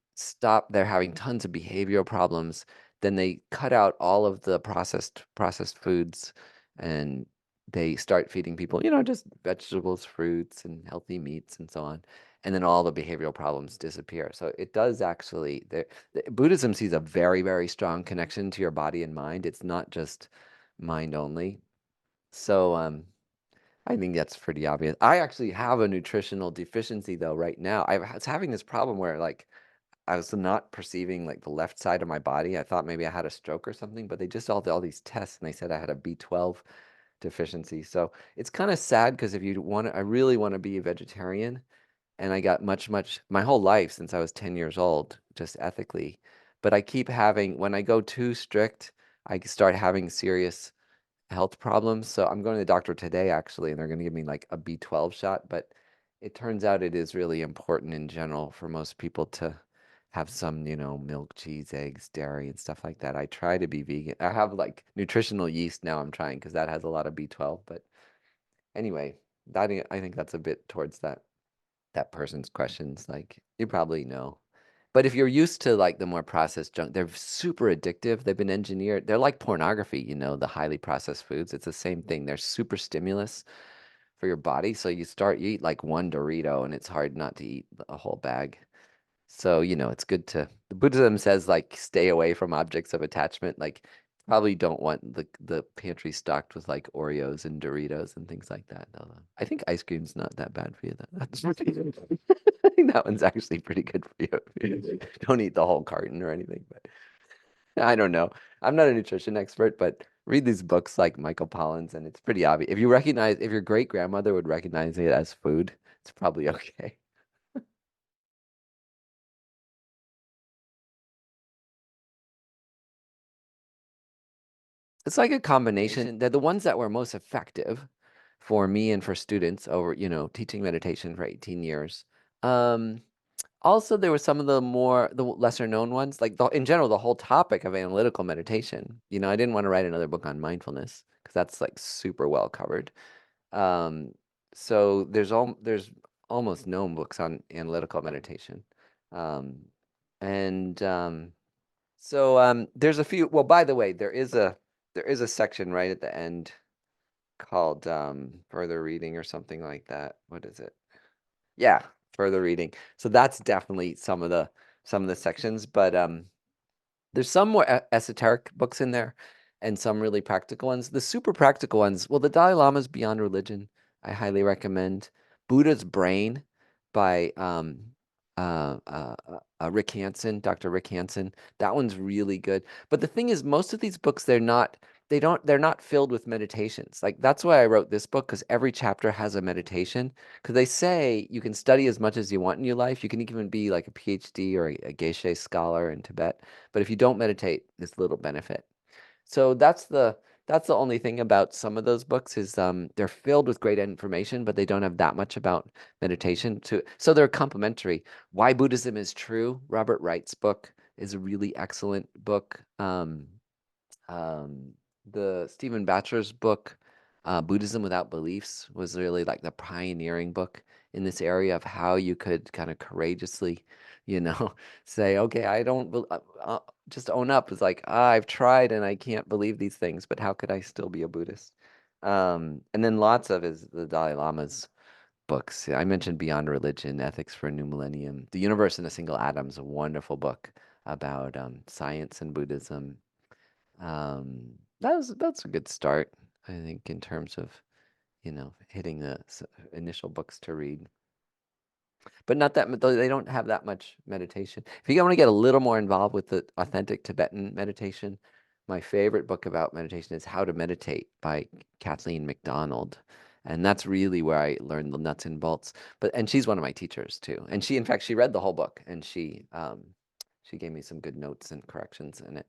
having tons of behavioral problems. Then they cut out all of the processed foods, and they start feeding people, just vegetables, fruits, and healthy meats and so on, and then all the behavioral problems disappear. So it does actually, Buddhism sees a very, very strong connection to your body and mind. It's not just mind only. So I think that's pretty obvious. I actually have a nutritional deficiency though right now. Was having this problem where like I was not perceiving like the left side of my body. I thought maybe I had a stroke or something, but they just all did all these tests and they said I had a B12 deficiency. So it's kind of sad because if you want to, I really want to be a vegetarian, and I got much my whole life since I was 10 years old, just ethically. But I keep having, when I go too strict, I start having serious health problems. So I'm going to the doctor today, actually, and they're going to give me like a B12 shot. But it turns out it is really important in general for most people to have some, milk, cheese, eggs, dairy, and stuff like that. I try to be vegan. I have like nutritional yeast now I'm trying because that has a lot of B12. But anyway, I think that's a bit towards that person's questions, like you probably know. But if you're used to like the more processed junk, they're super addictive. They've been engineered. They're like pornography, the highly processed foods. It's the same thing. They're super stimulus for your body. So you eat like one Dorito and it's hard not to eat a whole bag. So, it's good the Buddhism says like stay away from objects of attachment. Like probably don't want the pantry stocked with like Oreos and Doritos and things like that. Although I think ice cream's not that bad for you though. I think that one's actually pretty good for you. Don't eat the whole carton or anything, but I don't know. I'm not a nutrition expert, but read these books like Michael Pollan's and it's pretty obvious. If your great grandmother would recognize it as food, it's probably okay. It's like a combination. They're the ones that were most effective for me and for students over, teaching meditation for 18 years. Um, Also, there were some of the lesser known ones, like in general, the whole topic of analytical meditation. I didn't want to write another book on mindfulness because that's like super well covered. Um, so there's almost no books on analytical meditation. Um, and there's a few. Well, by the way, there is a section right at the end called further reading or something like that. What is it? Yeah, further reading. So that's definitely some of the sections, but there's some more esoteric books in there and some really practical ones. The super practical ones, well, the Dalai Lama's Beyond Religion, I highly recommend. Buddha's Brain by Rick Hanson, Dr. Rick Hanson. That one's really good. But the thing is, most of these books, they're not. they're not filled with meditations. Like that's why I wrote this book, because every chapter has a meditation. Because they say you can study as much as you want in your life. You can even be like a PhD or a Geshe scholar in Tibet. But if you don't meditate, there's little benefit. So that's the only thing about some of those books is they're filled with great information, but they don't have that much about meditation. So they're complementary. Why Buddhism is True, Robert Wright's book, is a really excellent book. Um, the Stephen Batchelor's book, Buddhism Without Beliefs, was really like the pioneering book in this area of how you could kind of courageously, you know, say, okay, I don't, just own up. It's like, I've tried and I can't believe these things, but how could I still be a Buddhist? And then lots of is the Dalai Lama's books. I mentioned Beyond Religion, Ethics for a New Millennium. The Universe in a Single Atom is a wonderful book about science and Buddhism. That's a good start, I think, in terms of, hitting the initial books to read. But not that they don't have that much meditation. If you want to get a little more involved with the authentic Tibetan meditation, my favorite book about meditation is How to Meditate by Kathleen McDonald. And that's really where I learned the nuts and bolts. And she's one of my teachers too. And in fact, she read the whole book and she gave me some good notes and corrections in it.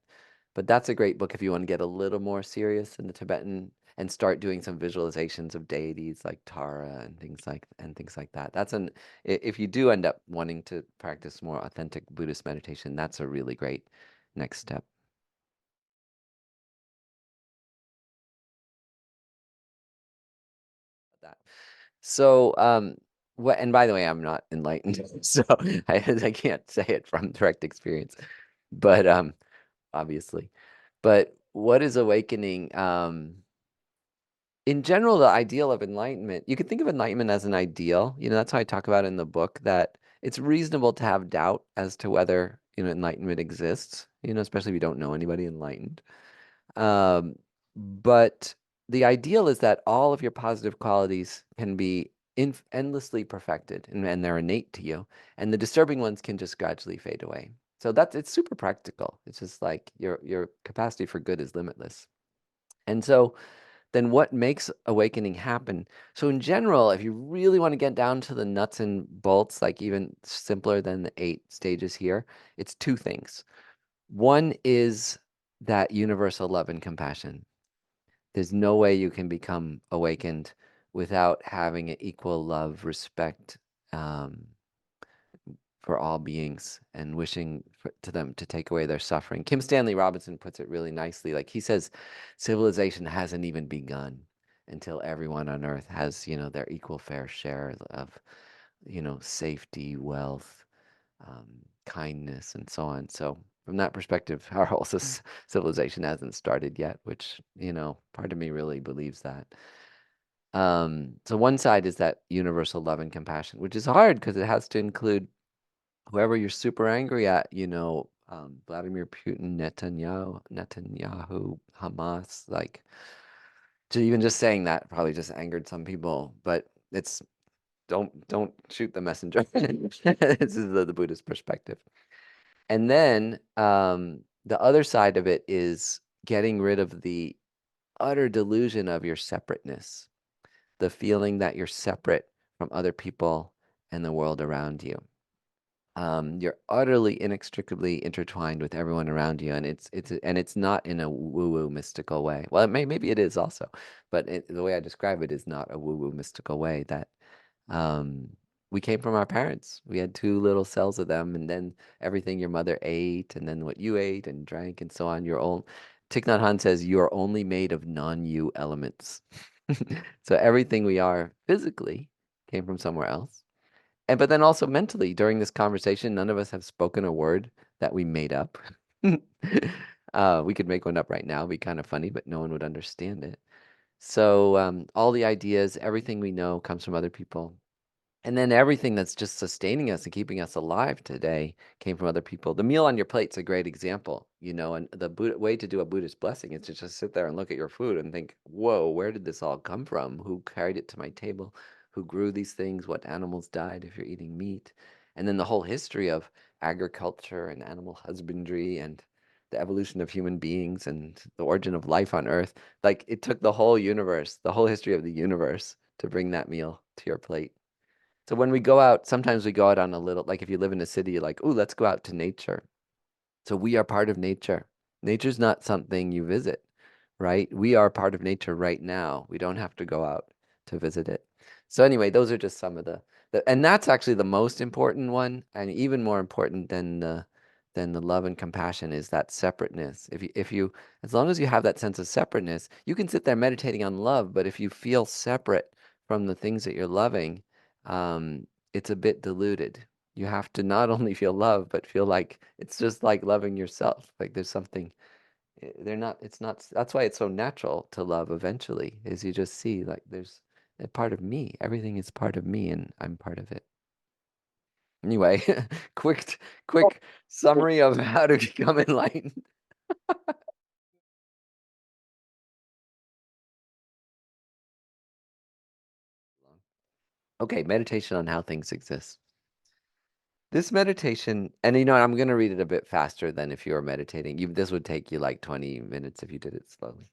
But that's a great book if you want to get a little more serious in the Tibetan and start doing some visualizations of deities like Tara and things like that. If you do end up wanting to practice more authentic Buddhist meditation, that's a really great next step. That. So, what? And by the way, I'm not enlightened, so I can't say it from direct experience, but obviously. But what is awakening? In general, the ideal of enlightenment, you could think of enlightenment as an ideal. That's how I talk about it in the book, that it's reasonable to have doubt as to whether, enlightenment exists, especially if you don't know anybody enlightened. Um, but the ideal is that all of your positive qualities can be endlessly perfected and they're innate to you, and the disturbing ones can just gradually fade away. So it's super practical. It's just like your capacity for good is limitless. And so then what makes awakening happen? So in general, if you really want to get down to the nuts and bolts, like even simpler than the 8 stages here, it's two things. One is that universal love and compassion. There's no way you can become awakened without having an equal love, respect, um, for all beings and wishing to them to take away their suffering. Kim Stanley Robinson puts it really nicely. Like he says, civilization hasn't even begun until everyone on earth has, their equal fair share of, safety, wealth, kindness, and so on. So from that perspective, our whole civilization hasn't started yet, which, part of me really believes that. So one side is that universal love and compassion, which is hard because it has to include whoever you're super angry at, Vladimir Putin, Netanyahu, Hamas, like, to even just saying that probably just angered some people, but it's don't shoot the messenger. This is the Buddhist perspective. And then the other side of it is getting rid of the utter delusion of your separateness, the feeling that you're separate from other people and the world around you. You're utterly inextricably intertwined with everyone around you, and it's not in a woo-woo mystical way. Well, maybe it is also, but the way I describe it is not a woo-woo mystical way. That um, we came from our parents. We had two little cells of them, and then everything your mother ate, and then what you ate and drank, and so on. Thich Nhat Hanh says you are only made of non-you elements. So everything we are physically came from somewhere else. But then also mentally, during this conversation, none of us have spoken a word that we made up. We could make one up right now, be kind of funny, but no one would understand it. So all the ideas, everything we know comes from other people. And then everything that's just sustaining us and keeping us alive today came from other people. The meal on your plate's a great example, and the way to do a Buddhist blessing is to just sit there and look at your food and think, whoa, where did this all come from? Who carried it to my table? Who grew these things? What animals died if you're eating meat? And then the whole history of agriculture and animal husbandry and the evolution of human beings and the origin of life on Earth. Like it took the whole universe, the whole history of the universe to bring that meal to your plate. So when we go out, sometimes we go out on a little, like if you live in a city, you're like, ooh, let's go out to nature. So we are part of nature. Nature's not something you visit, right? We are part of nature right now. We don't have to go out to visit it. So anyway, those are just some of and that's actually the most important one, and even more important than the love and compassion is that separateness. If you as long as you have that sense of separateness, you can sit there meditating on love, but if you feel separate from the things that you're loving, it's a bit diluted. You have to not only feel love, but feel like it's just like loving yourself. Like there's something, they're not, it's not, that's why it's so natural to love eventually, is you just see like there's a part of me. Everything is part of me and I'm part of it. Anyway, quick summary of how to become enlightened. Okay, meditation on how things exist. This meditation, and I'm going to read it a bit faster than if you were meditating. This would take you like 20 minutes if you did it slowly.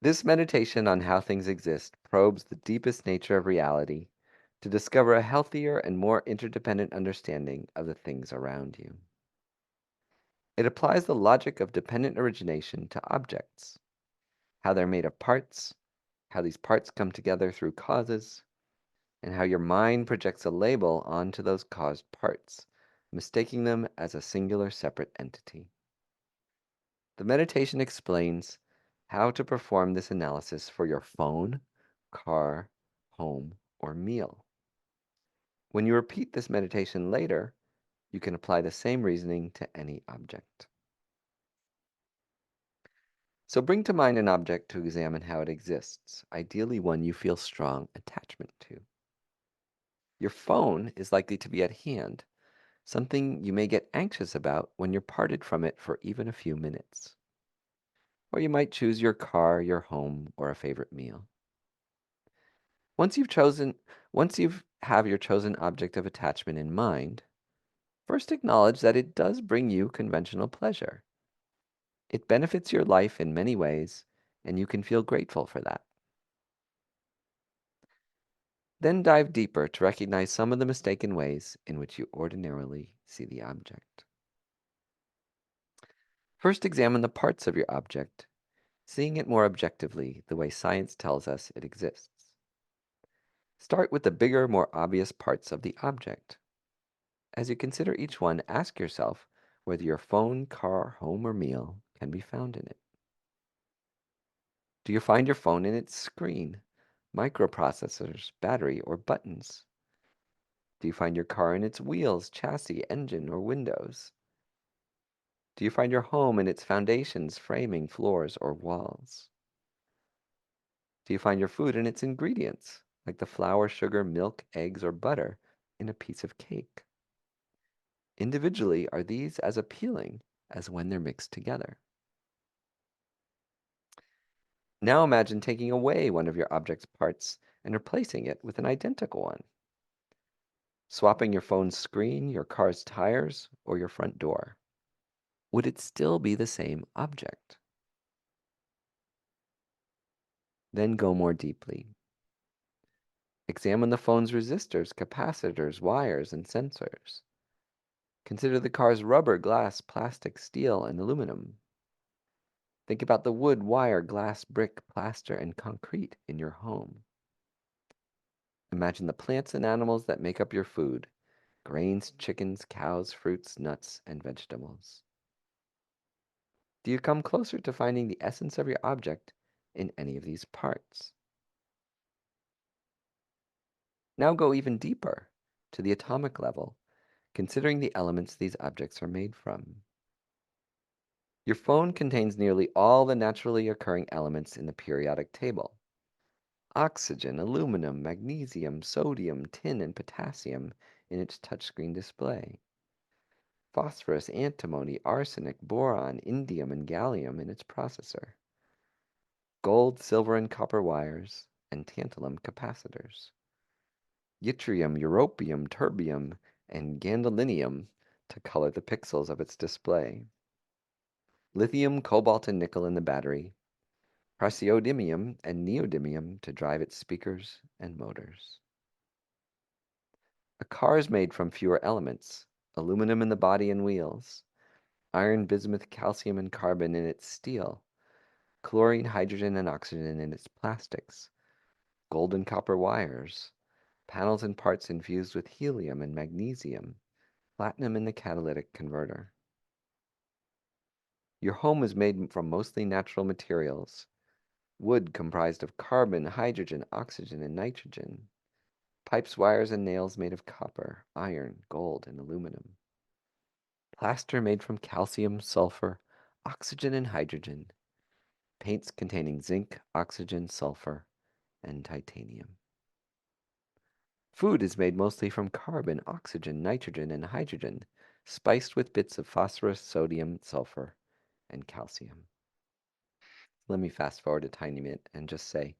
This meditation on how things exist probes the deepest nature of reality to discover a healthier and more interdependent understanding of the things around you. It applies the logic of dependent origination to objects, how they're made of parts, how these parts come together through causes, and how your mind projects a label onto those caused parts, mistaking them as a singular separate entity. The meditation explains how to perform this analysis for your phone, car, home, or meal. When you repeat this meditation later, you can apply the same reasoning to any object. So bring to mind an object to examine how it exists, ideally one you feel strong attachment to. Your phone is likely to be at hand, something you may get anxious about when you're parted from it for even a few minutes. Or you might choose your car, your home, or a favorite meal. Once you've chosen, once you've have your chosen object of attachment in mind, first acknowledge that it does bring you conventional pleasure. It benefits your life in many ways, and you can feel grateful for that. Then dive deeper to recognize some of the mistaken ways in which you ordinarily see the object. First, examine the parts of your object, seeing it more objectively, the way science tells us it exists. Start with the bigger, more obvious parts of the object. As you consider each one, ask yourself whether your phone, car, home, or meal can be found in it. Do you find your phone in its screen, microprocessors, battery, or buttons? Do you find your car in its wheels, chassis, engine, or windows? Do you find your home in its foundations, framing, floors, or walls? Do you find your food in its ingredients, like the flour, sugar, milk, eggs, or butter in a piece of cake? Individually, are these as appealing as when they're mixed together? Now imagine taking away one of your object's parts and replacing it with an identical one. Swapping your phone's screen, your car's tires, or your front door. Would it still be the same object? Then go more deeply. Examine the phone's resistors, capacitors, wires, and sensors. Consider the car's rubber, glass, plastic, steel, and aluminum. Think about the wood, wire, glass, brick, plaster, and concrete in your home. Imagine the plants and animals that make up your food: grains, chickens, cows, fruits, nuts, and vegetables. Do you come closer to finding the essence of your object in any of these parts? Now go even deeper, to the atomic level, considering the elements these objects are made from. Your phone contains nearly all the naturally occurring elements in the periodic table: oxygen, aluminum, magnesium, sodium, tin, and potassium in its touchscreen display, phosphorus, antimony, arsenic, boron, indium, and gallium in its processor, gold, silver, and copper wires, and tantalum capacitors, yttrium, europium, terbium, and gadolinium to color the pixels of its display. lithium, cobalt, and nickel in the battery, praseodymium and neodymium to drive its speakers and motors. A car is made from fewer elements, aluminum in the body and wheels, iron, bismuth, calcium, and carbon in its steel, chlorine, hydrogen, and oxygen in its plastics, gold and copper wires, panels and parts infused with helium and magnesium, platinum in the catalytic converter. Your home is made from mostly natural materials, wood comprised of carbon, hydrogen, oxygen, and nitrogen, pipes, wires, and nails made of copper, iron, gold, and aluminum, plaster made from calcium, sulfur, oxygen, and hydrogen, paints containing zinc, oxygen, sulfur, and titanium. Food is made mostly from carbon, oxygen, nitrogen, and hydrogen, spiced with bits of phosphorus, sodium, sulfur, and calcium. Let me fast forward a tiny bit and just say,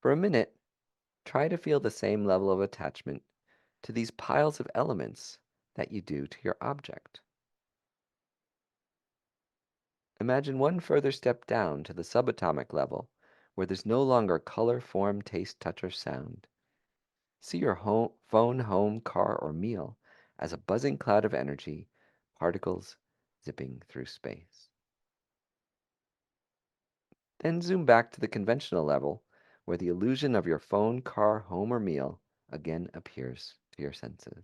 for a minute, try to feel the same level of attachment to these piles of elements that you do to your object. Imagine one further step down to the subatomic level, where there's no longer color, form, taste, touch, or sound. See your phone, home, car, or meal as a buzzing cloud of energy, particles zipping through space. Then zoom back to the conventional level, where the illusion of your phone, car, home, or meal again appears to your senses.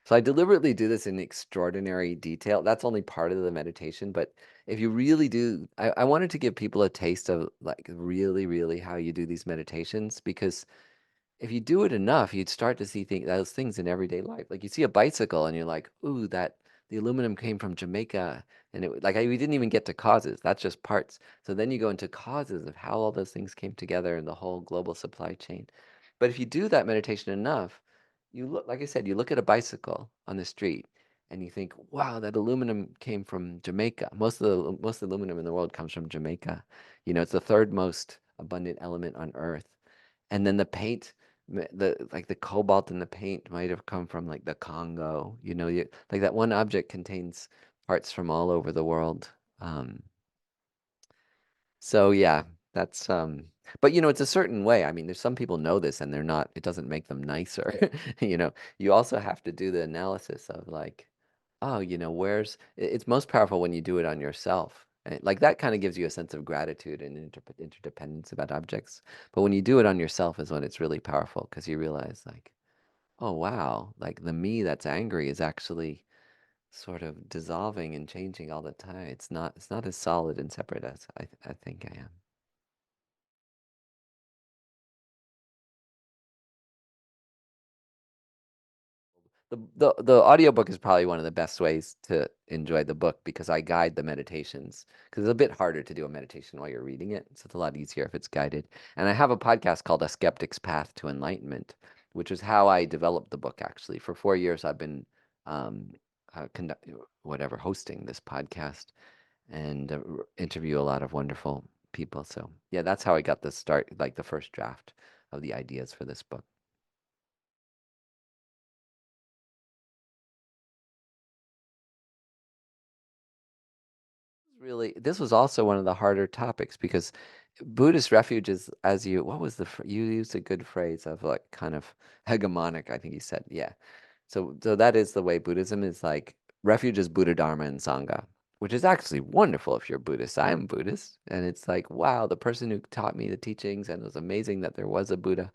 So I deliberately do this in extraordinary detail. That's only part of the meditation, but if you really do, I wanted to give people a taste of like really, really how you do these meditations, because if you do it enough, you'd start to see those things in everyday life. Like you see a bicycle and you're like, ooh, that the aluminum came from Jamaica. And we didn't even get to causes. That's just parts. So then you go into causes of how all those things came together in the whole global supply chain. But if you do that meditation enough, you look, like I said, you look at a bicycle on the street and you think, wow, that aluminum came from Jamaica. Most of the aluminum in the world comes from Jamaica. You know, it's the third most abundant element on Earth. And then the paint, the cobalt in the paint might have come from like the Congo. You know, like that one object contains parts from all over the world. Um, so yeah, that's but you know, it's a certain way. I mean, there's some people know this and they're not, it doesn't make them nicer. You know, you also have to do the analysis of like, oh, you know, it's most powerful when you do it on yourself. And like that kind of gives you a sense of gratitude and interdependence about objects. But when you do it on yourself is when it's really powerful because you realize like, oh wow, like the me that's angry is actually sort of dissolving and changing all the time. It's not as solid and separate as I think I am. The audiobook is probably one of the best ways to enjoy the book because I guide the meditations because it's a bit harder to do a meditation while you're reading it. So it's a lot easier if it's guided. And I have a podcast called A Skeptic's Path to Enlightenment, which is how I developed the book actually. For 4 years, I've been um, hosting this podcast and interview a lot of wonderful people. So yeah, that's how I got the start, like the first draft of the ideas for this book. This was also one of the harder topics because Buddhist refuge is, as you, what was you used a good phrase of like kind of hegemonic, I think you said. Yeah. So that is the way Buddhism is like refuge is Buddha, Dharma, and Sangha, which is actually wonderful if you're Buddhist. I am Buddhist, and it's like, wow, the person who taught me the teachings, and it was amazing that there was a Buddha.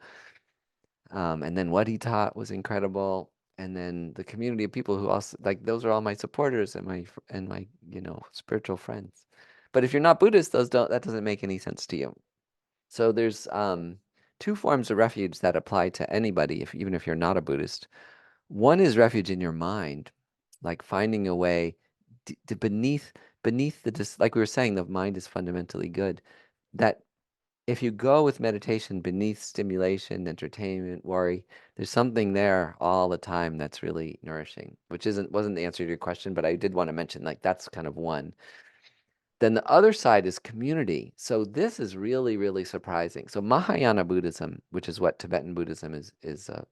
And then what he taught was incredible. And then the community of people who also like those are all my supporters and my spiritual friends. But if you're not Buddhist, that doesn't make any sense to you. So there's two forms of refuge that apply to anybody, even if you're not a Buddhist. One is refuge in your mind, like finding a way to beneath like we were saying, the mind is fundamentally good. That if you go with meditation beneath stimulation, entertainment, worry, there's something there all the time that's really nourishing, which wasn't the answer to your question, but I did want to mention like that's kind of one. Then the other side is community. So this is really, really surprising. So Mahayana Buddhism, which is what Tibetan Buddhism is a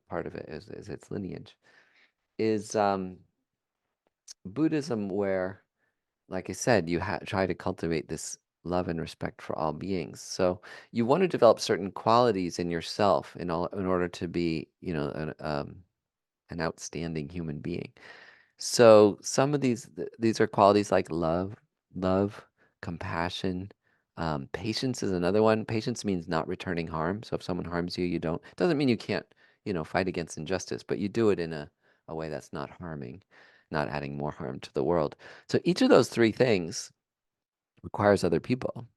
part of it, is its lineage, is Buddhism where like I said, you try to cultivate this love and respect for all beings. So you want to develop certain qualities in yourself in order to be, an outstanding human being. So some of these are qualities like love, compassion, patience is another one. Patience means not returning harm. So if someone harms you, you don't. Doesn't mean you can't, fight against injustice, but you do it in a way that's not harming, not adding more harm to the world. So each of those three things requires other people.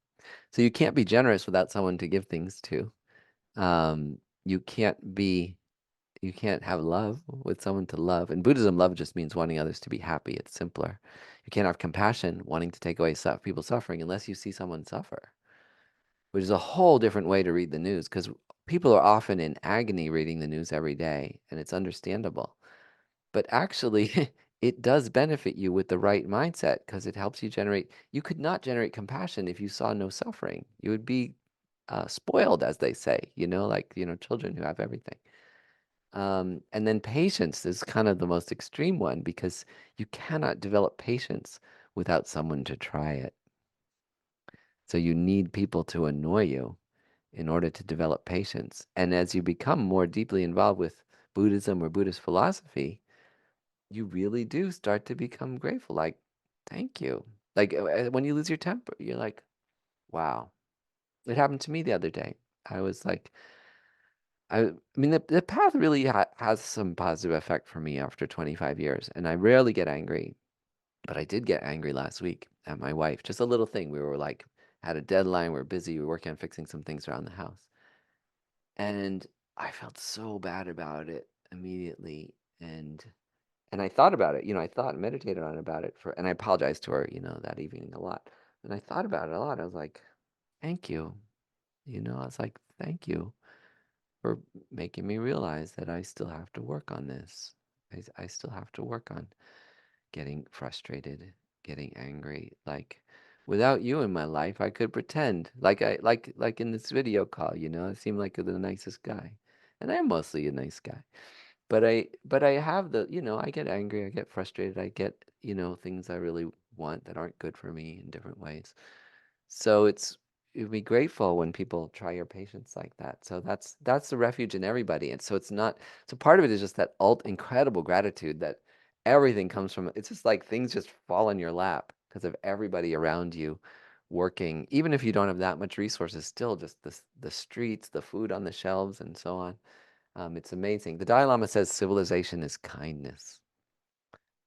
So you can't be generous without someone to give things to. Um, you can't be you can't have love with someone to love. In Buddhism, love just means wanting others to be happy. It's simpler. You can't have compassion, wanting to take away people's suffering, unless you see someone suffer, which is a whole different way to read the news because people are often in agony reading the news every day, and it's understandable. But actually, it does benefit you with the right mindset because it helps you generate. You could not generate compassion if you saw no suffering. You would be spoiled, as they say, like, children who have everything. And then patience is kind of the most extreme one because you cannot develop patience without someone to try it. So you need people to annoy you in order to develop patience. And as you become more deeply involved with Buddhism or Buddhist philosophy, you really do start to become grateful. Like, thank you. Like when you lose your temper, you're like, wow. It happened to me the other day. I was like, I mean, the path really has some positive effect for me after 25 years, and I rarely get angry, but I did get angry last week at my wife. Just a little thing. We were like, had a deadline, we are busy, we were working on fixing some things around the house. And I felt so bad about it immediately. And I thought about it, I thought and meditated on about it and I apologized to her, that evening a lot. And I thought about it a lot. I was like, thank you. I was like, thank you for making me realize that I still have to work on this. I still have to work on getting frustrated, getting angry. Like without you in my life, I could pretend like in this video call, I seem like the nicest guy. And I am mostly a nice guy. But I have I get angry, I get frustrated, I get, things I really want that aren't good for me in different ways. So you'd be grateful when people try your patience like that. So that's the refuge in everybody. And so it's not so part of it is just that incredible gratitude that everything comes from. It's just like things just fall in your lap because of everybody around you working. Even if you don't have that much resources, still just the streets, the food on the shelves, and so on. It's amazing. The Dalai Lama says civilization is kindness,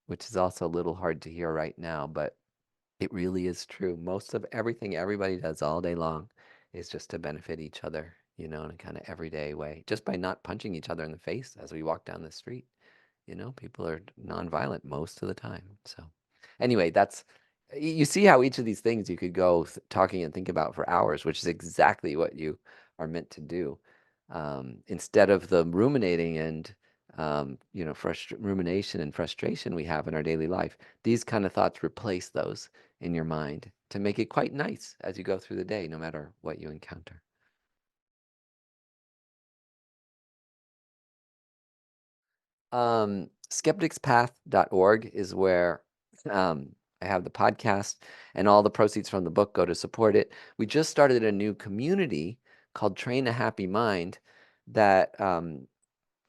which is also a little hard to hear right now, but it really is true. Most of everything everybody does all day long is just to benefit each other, in a kind of everyday way, just by not punching each other in the face as we walk down the street. People are nonviolent most of the time. So, anyway, you see how each of these things you could go talking and think about for hours, which is exactly what you are meant to do. Instead of the ruminating and rumination and frustration we have in our daily life, these kind of thoughts replace those in your mind to make it quite nice as you go through the day, no matter what you encounter. Skepticspath.org is where I have the podcast, and all the proceeds from the book go to support it. We just started a new community called Train a Happy Mind that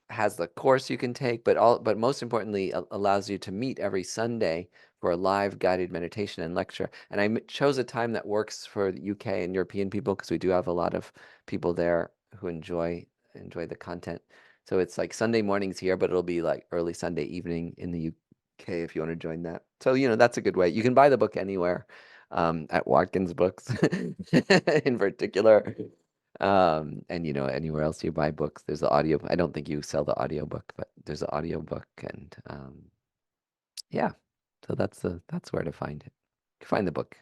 has the course you can take, but most importantly allows you to meet every Sunday for a live guided meditation and lecture. And I chose a time that works for the UK and European people because we do have a lot of people there who enjoy the content. So it's like Sunday mornings here, but it'll be like early Sunday evening in the UK if you want to join that. So that's a good way. You can buy the book anywhere, at Watkins Books in particular. And anywhere else you buy books, there's the audio. I don't think you sell the audio book, but there's the audio book, and yeah. So that's where to find it. You can find the book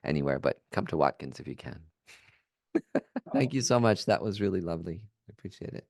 anywhere, but come to Watkins if you can. Thank you so much. That was really lovely. I appreciate it.